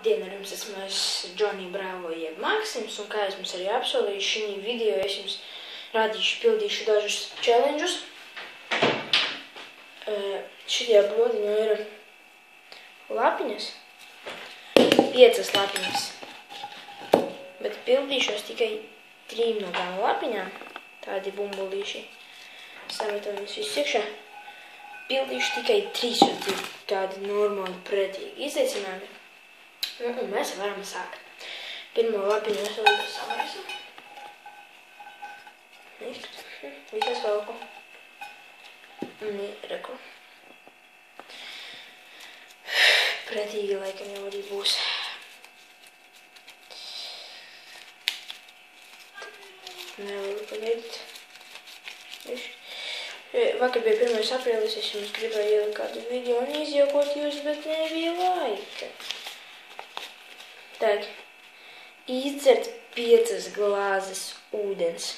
Labdien, ar jums esmu Džonī Bravo jeb Maksims, un kā es jums arī apsolīju, šī video es jums pildīšu dažus challenges. Šitie blodiņo ir lapiņas, 5 lapiņas, bet pildīšos tikai 3 no tām lapiņām, tādi bumbulīši, sametam visu iekšā. Pildīšu tikai 3, jo tie ir tādi normāli pretīgi izaicinājumi. Un mēs varam sākt. Pirmo lapiņu es vēl samaisu. Visas velku. Un reku. Pretīgi laikam jau arī būs. Nevaru pagaidīt. Vakar bija 1. aprīlis, es jums gribēju ielikt kādu video un izjokot jūs, bet nebija laika. Так, izdzert 5 glāzes ūdens.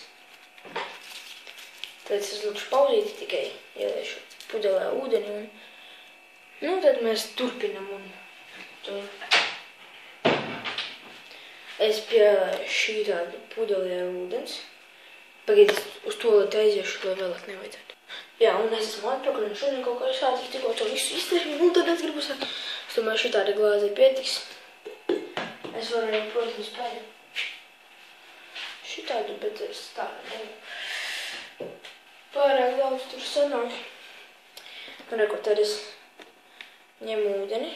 Tad es uzlikšu pauzīti tikai, ieliešu pudelē ūdeni un, tad mēs turpinam un tur. Es pielēju šī tādu pudelē ūdens. Pagaidīt, uz to, lai aiziešu, to vēlēt nevajadzētu. Jā, un es esmu atpakaļ, un šodien kaut kā sācis tikko to visu izdarīju, un tad es gribu sākt. Es domāju, šī tāda glāze pietiks. Es varu arī, protams, pēļu šitādu, bet es tādu nevaru. Pārāk daudz tur sanāk. Un reku, tad es ņemu ūdeni.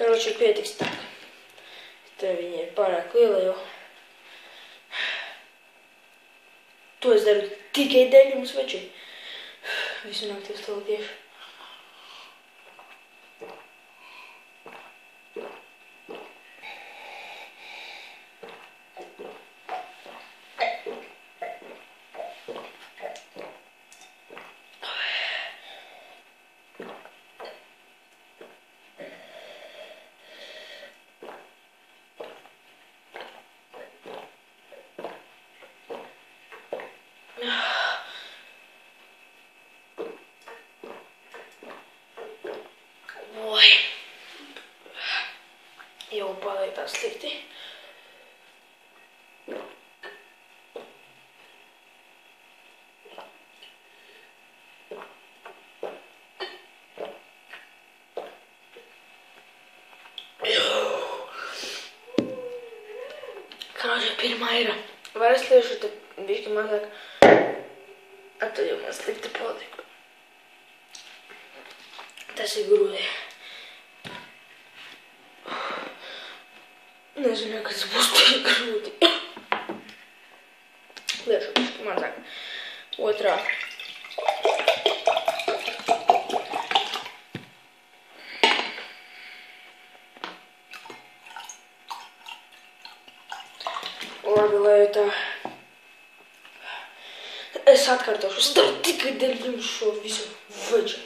Karoči, pietiks tā. Te viņi ir pārāk liela, jo to es daru tikai dēļ jums veči. Visu nakti uz to tieši. Jau paliek tā slikti. Karoči, pirmā ir. Var es liešu te bišķi mazāk. Tad jau man slikti paliek. Tas ir grūti. Nezinu, kas būs tik grūti. Liešu bišķi mazāk. Otrā. Labi, lai tā. Es atkārtošu. Es daru tikai dēļ jums šo visu veģi.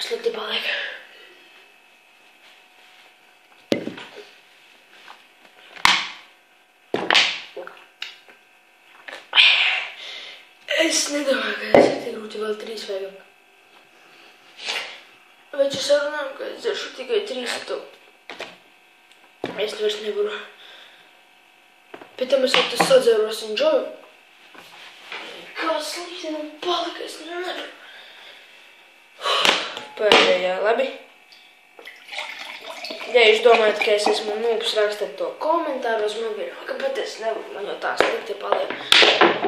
Slikti paliek. Es nedomāju, ka es ir grūti vēl 3 vajag. Veči sarunājam, ka es dzeršu tikai 3 to. Es vairs nevaru. Pēc tam es vēl tas sadzēros un džoju. Kā slikti man palika, es nevaru. Pēdējā, labi. Ja jūs domājat, ka es esmu nūps, rakstiet to komentāros, man bija, kāpēc es nevaru, man jau tā slikti paliek.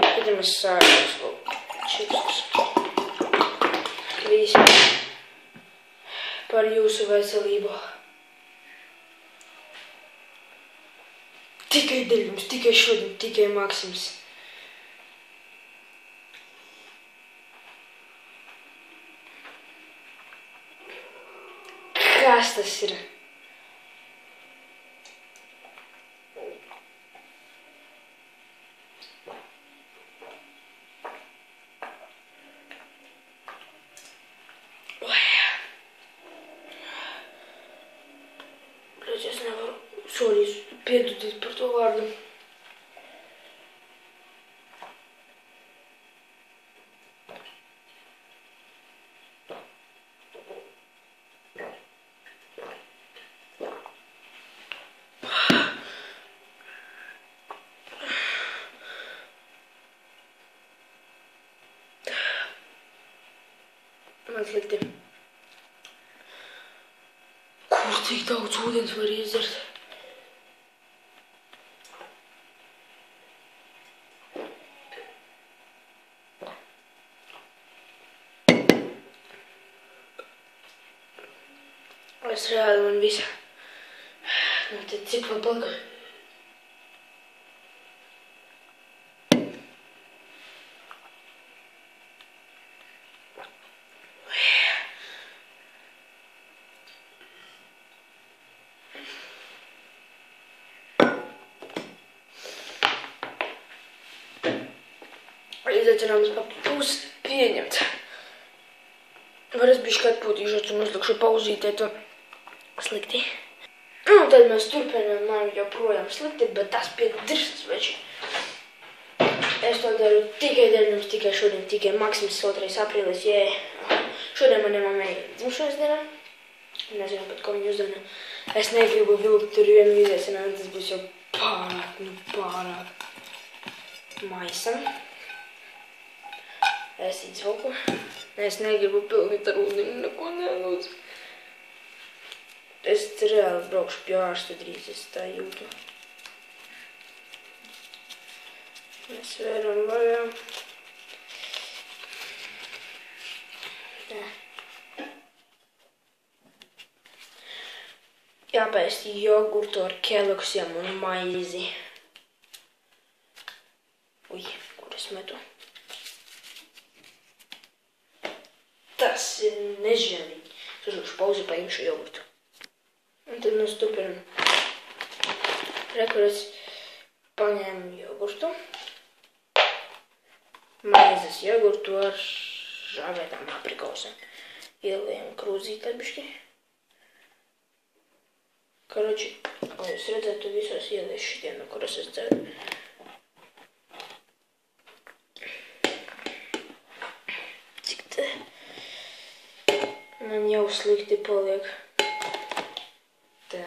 Tad mēs sākos čipsus. Visi par jūsu veselību. Tikai Deļņums, tikai šodien, tikai Maksims. Kas tas ir? Es nevaru solīt piedodīt par to vārdu. Man slikti. Kur tik daudz ūdens var iedzert? Es reāli man visa. Nu, tad cik vēl palika? Izaicinājums pa pusi pieņemts. Var es bišķi atpūtīšos un uzlikšu pauzītē to slikti. Un tad mēs turpinām, man joprojām slikti, bet tas pie dirstas veči. Es to daru tikai Deļņums, tikai šodien, tikai Maksims 2. aprīlis, jē. Šodien manai mammai dzimšanas dienā. Nezinu pat, ko viņa uzdevina. Es negribu vilkt tur vienu izaicinājumu, tas būs jau pārāk maisam. Es izvelku. Es negribu pildīt ar ūdeni, neko nelūdzu. Es reāli braukšu pie ārsta drīz, es tā jūtu. Mēs vēram vaļā. Tā. Jāpēst jogurtu ar Kellogsiem un maizi. Ui, kur es metu? Tas ir nežēlīgi. Es uzlikšu pauzi, paimšu jogurtu. Un tad mēs turpinām. Rekur es paņēmu jogurtu. Maizes jogurtu ar žāvētām aprikosēm. Ielējam krūzītē bišķi. Karoči, lai jūs redzētu visos ieliešu šitiem, no kuras es dzeru. Man jau slikti paliek. Tā.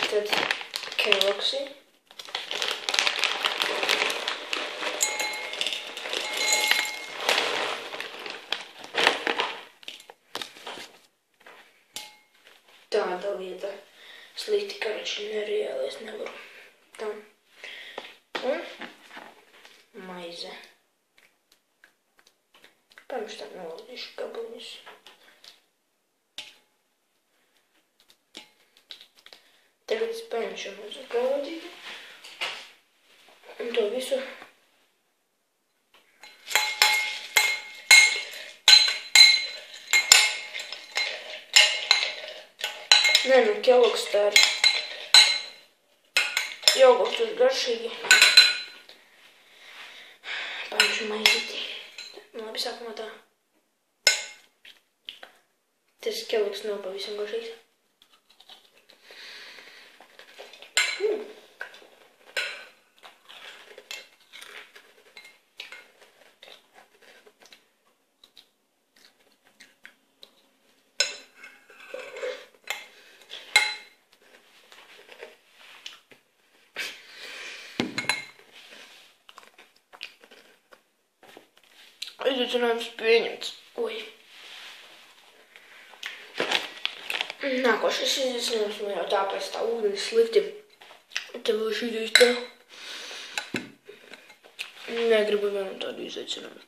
Tad Kellogsi. Tāda lieta. Slikti, karoči, nereāli es nevaru. Tā. Un maize. Pirms tam nolaidīšu gabaliņus. Tagad es paņemšu mazu galodīti. Un to visu. Nē, nu Kellogs tā ir. Jogurtus garšīgi. Paņemšu maizīti. Labi, sākumā tā. Tas Kellogs nav pavisam garšīgs. Izaicinājums pieņemts. Oi. Nākošais izaicinājums man jau tāpēc tā ūdeni slikti. Te vēl šīdīs tā. Negribu vienu tādu izaicinājumu.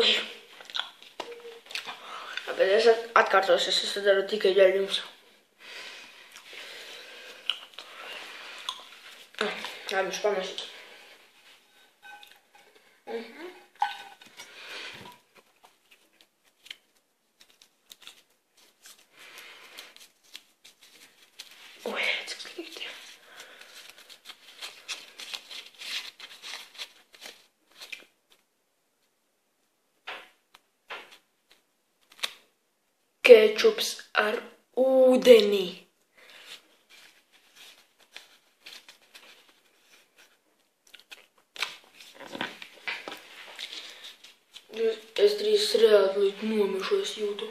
Oi. Bet es atkārtos, es daru tikai Deļņums. Lai viņš pamēšot. Oi, cik slikti. Kečups ar ūdeni. Es drīz reāli līdz nomišu, es jūtu.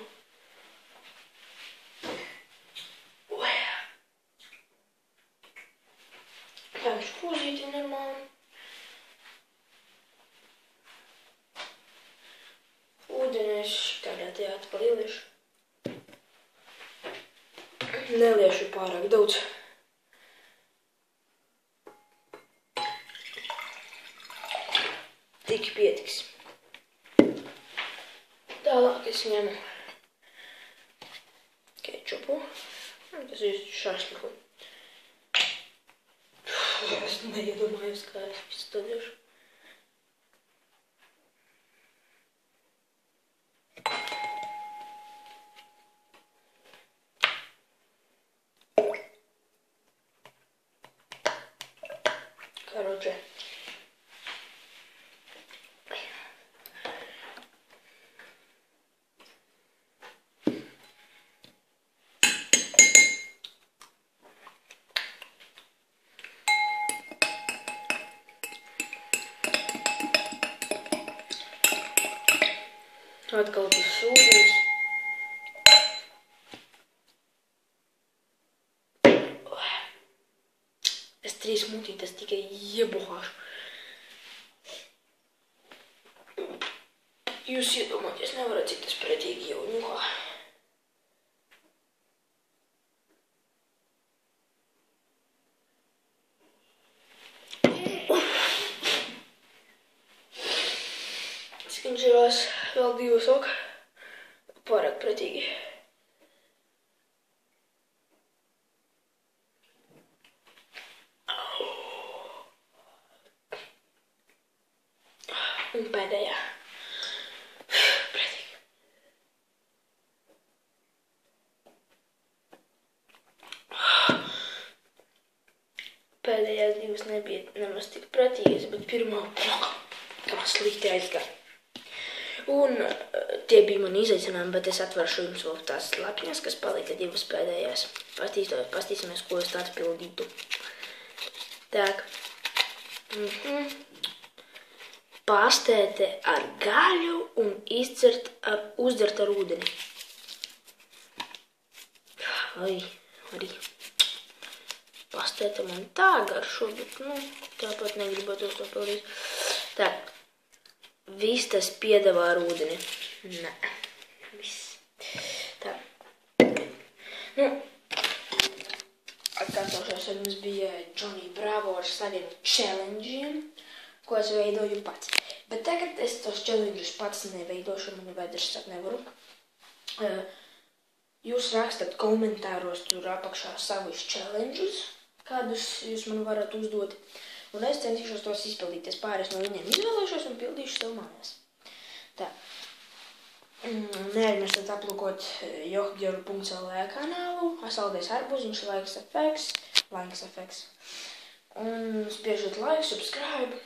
Tā viņš pūzīti normāli. Ūdeni es tādā tajā atpalīliešu. Neliešu pārāk daudz. Tik pietiks. Tālāk es ņemu kečupu. Tas ir šašliku. Es neiedomājos, kā es visu to darīšu. Короче. Atkal tas ūdens. Es 3 mutītes tikai iebuhāšu. Jūs iedomāties nevarat, cik tas pretīgi jau ņuhā. Skinžēlās vēl 2 sok. Pārāk pretīgi. Un pēdējā. Pretīgi. Pēdējās 2 nebija nemaz tik pretīgas, bet pirmā kā slikti aizgāja. Un tie bija mani izaicinājumi, bet es atveršu jums vēl tās lapņas, kas palika 2 pēdējās. Pastīsimies, ko es tādu pildītu. Tak. Pastēte ar gaļu un uzdzert ar ūdeni. Ai, arī. Pastēte man tā garšo, bet, tāpat negribētu to pildīt. Tak. Vistas piedevā ar ūdeni. Nē, viss. Tā. Atkārtošos, ar mums bija Johnny Bravo ar saviem challenge'iem, ko es veidoju pats. Bet tagad es tos challenge'us pats neveidošu, man vajadzēs sāk nevaru. Jūs rakstat komentāros tur apakšā savus challenge'us, kādus jūs man varat uzdot. Un es centīšos tos izpildīt. Es pāris no viņiem izvēlēšos un pildīšu sev mājās. Tā. Neaizmirstat aplūkot johgeru.lv kanālu. Saldējs arbuziņš, likes FX. Un spiežot like, subscribe.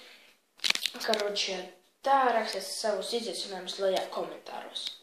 Karoči, tā rakstiet savus izaicinājumus lejā komentāros.